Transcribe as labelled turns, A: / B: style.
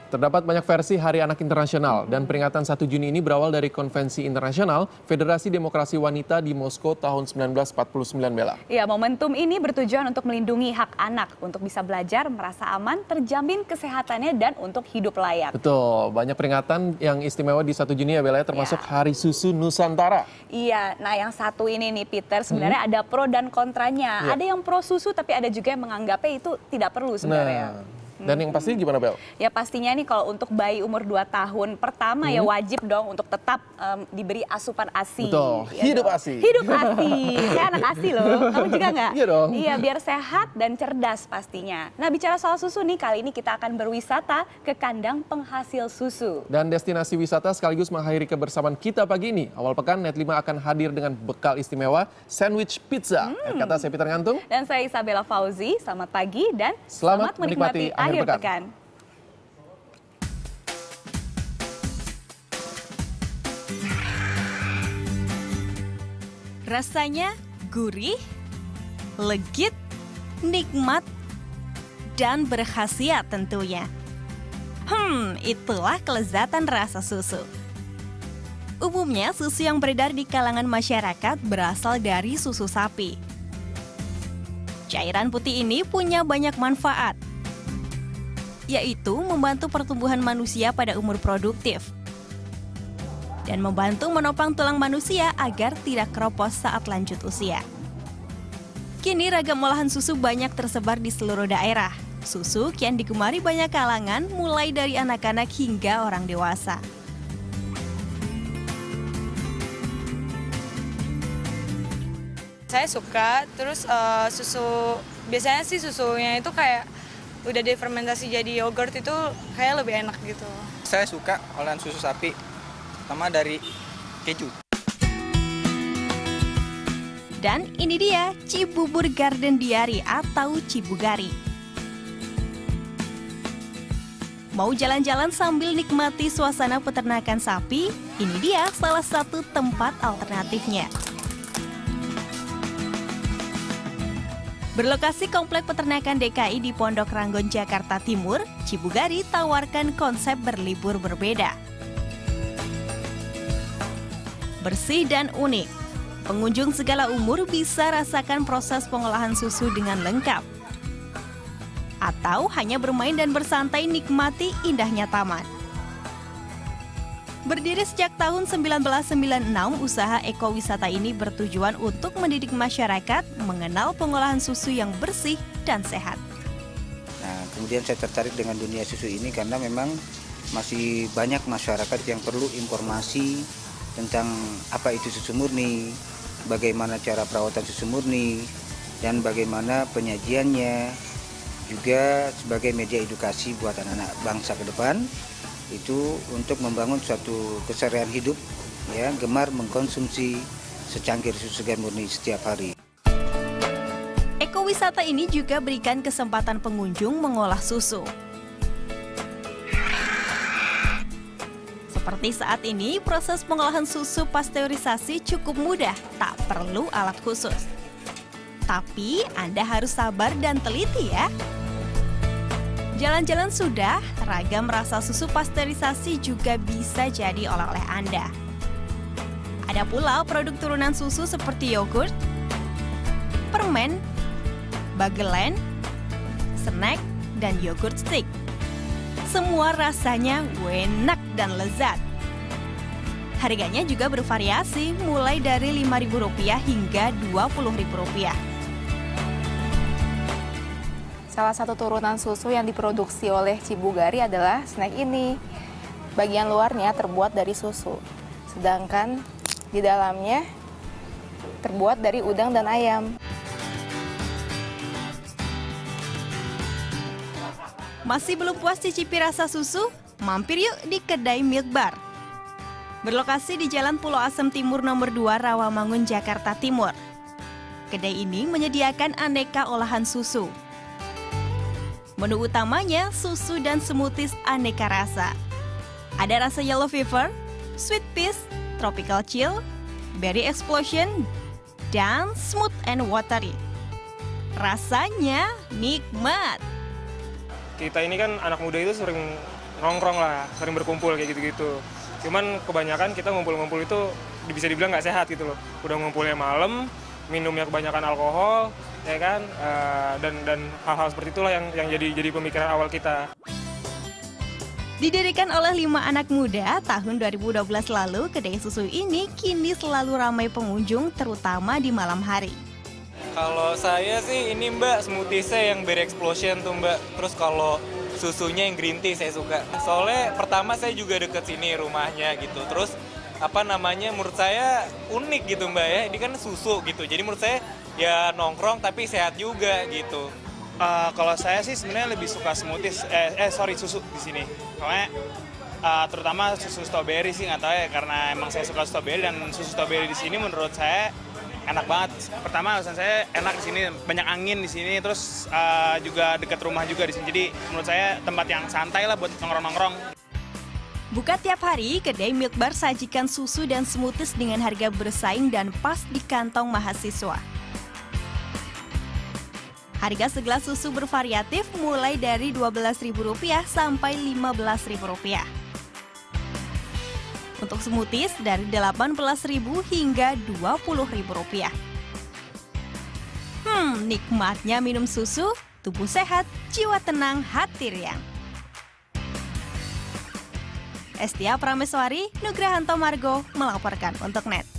A: Terdapat banyak versi Hari Anak Internasional dan peringatan 1 Juni ini berawal dari Konvensi Internasional Federasi Demokrasi Wanita di Moskow tahun 1949, Bella.
B: Ya, momentum ini bertujuan untuk melindungi hak anak untuk bisa belajar, merasa aman, terjamin kesehatannya dan untuk hidup layak.
A: Betul, banyak peringatan yang istimewa di 1 Juni ya Bella, termasuk Hari Susu Nusantara.
B: Iya, nah yang satu ini nih Peter, sebenarnya ada pro dan kontranya. Ada yang pro susu tapi ada juga yang menganggapnya itu tidak perlu sebenarnya.
A: Dan yang pasti gimana, Bel?
B: Ya pastinya nih kalau untuk bayi umur 2 tahun pertama ya wajib dong untuk tetap diberi asupan ASI.
A: Betul,
B: Ya
A: hidup
B: dong.
A: ASI.
B: Hidup ASI, saya anak ASI loh, kamu juga nggak?
A: Iya dong.
B: Iya, biar sehat dan cerdas pastinya. Nah bicara soal susu nih, kali ini kita akan berwisata ke kandang penghasil susu.
A: Dan destinasi wisata sekaligus mengakhiri kebersamaan kita pagi ini. Awal pekan, Net5 akan hadir dengan bekal istimewa, sandwich pizza. Kata saya Peter Ngantung.
B: Dan saya Isabella Fauzi, selamat pagi dan
A: Selamat menikmati akhir pekan.
C: Rasanya gurih, legit, nikmat, dan berkhasiat tentunya. Itulah kelezatan rasa susu. Umumnya susu yang beredar di kalangan masyarakat berasal dari susu sapi. Cairan putih ini punya banyak manfaat, yaitu membantu pertumbuhan manusia pada umur produktif dan membantu menopang tulang manusia agar tidak keropos saat lanjut usia. Kini ragam olahan susu banyak tersebar di seluruh daerah. Susu kian digemari banyak kalangan, mulai dari anak-anak hingga orang dewasa.
D: Saya suka, terus susu, biasanya sih susunya itu kayak udah difermentasi jadi yogurt itu kayak lebih enak gitu.
E: Saya suka olahan susu sapi, terutama dari keju.
C: Dan ini dia Cibubur Garden Diary atau Cibugari. Mau jalan-jalan sambil nikmati suasana peternakan sapi? Ini dia salah satu tempat alternatifnya. Berlokasi Komplek Peternakan DKI di Pondok Ranggon, Jakarta Timur, Cibugari tawarkan konsep berlibur berbeda. Bersih dan unik, pengunjung segala umur bisa rasakan proses pengolahan susu dengan lengkap. Atau hanya bermain dan bersantai nikmati indahnya taman. Berdiri sejak tahun 1996, usaha ekowisata ini bertujuan untuk mendidik masyarakat mengenal pengolahan susu yang bersih dan sehat.
F: Nah, kemudian saya tertarik dengan dunia susu ini karena memang masih banyak masyarakat yang perlu informasi tentang apa itu susu murni, bagaimana cara perawatan susu murni, dan bagaimana penyajiannya, juga sebagai media edukasi buat anak-anak bangsa ke depan. Itu untuk membangun suatu keseharian hidup, ya, gemar mengkonsumsi secangkir susu segar murni setiap hari.
C: Ekowisata ini juga berikan kesempatan pengunjung mengolah susu. Seperti saat ini, proses pengolahan susu pasteurisasi cukup mudah, tak perlu alat khusus. Tapi Anda harus sabar dan teliti ya. Jalan-jalan sudah, ragam rasa susu pasteurisasi juga bisa jadi oleh-oleh Anda. Ada pula produk turunan susu seperti yogurt, permen, bagelen, snack, dan yogurt stick. Semua rasanya enak dan lezat. Harganya juga bervariasi mulai dari Rp5.000 hingga Rp20.000.
G: Salah satu turunan susu yang diproduksi oleh Cibugari adalah snack ini. Bagian luarnya terbuat dari susu, sedangkan di dalamnya terbuat dari udang dan ayam.
C: Masih belum puas cicipi rasa susu? Mampir yuk di kedai Milk Bar. Berlokasi di Jalan Pulau Asem Timur nomor 2 Rawamangun, Jakarta Timur. Kedai ini menyediakan aneka olahan susu. Menu utamanya susu dan smoothies aneka rasa. Ada rasa yellow fever, sweet peas, tropical chill, berry explosion, dan smooth and watery. Rasanya nikmat.
H: Kita ini kan anak muda itu sering nongkrong lah, sering berkumpul kayak gitu-gitu. Cuman kebanyakan kita ngumpul-ngumpul itu bisa dibilang nggak sehat gitu loh. Udah ngumpulnya malam, minumnya kebanyakan alkohol, ya kan, dan hal-hal seperti itulah yang jadi pemikiran awal kita.
C: Didirikan oleh 5 anak muda tahun 2012 lalu, kedai susu ini kini selalu ramai pengunjung, terutama di malam hari.
E: Kalau saya sih ini Mbak, smoothiesnya yang berry explosion tuh Mbak. Terus kalau susunya yang green tea saya suka. Soalnya pertama saya juga deket sini rumahnya gitu. Terus menurut saya unik gitu Mbak ya. Ini kan susu gitu. Jadi menurut saya ya nongkrong tapi sehat juga gitu.
I: Kalau saya sih sebenarnya lebih suka smoothies, susu di sini. Soalnya terutama susu strawberry sih, nggak tahu ya, karena emang saya suka strawberry dan susu strawberry di sini menurut saya enak banget. Pertama alasan saya enak di sini, banyak angin di sini, terus juga dekat rumah juga di sini. Jadi menurut saya tempat yang santai lah buat nongkrong-nongkrong.
C: Buka tiap hari, kedai Milk Bar sajikan susu dan smoothies dengan harga bersaing dan pas di kantong mahasiswa. Harga segelas susu bervariatif mulai dari Rp12.000 sampai Rp15.000. Untuk smoothies dari Rp18.000 hingga Rp20.000. Nikmatnya minum susu, tubuh sehat, jiwa tenang, hati riang. Estia Prameswari, Nugrahanto Margo melaporkan untuk NET.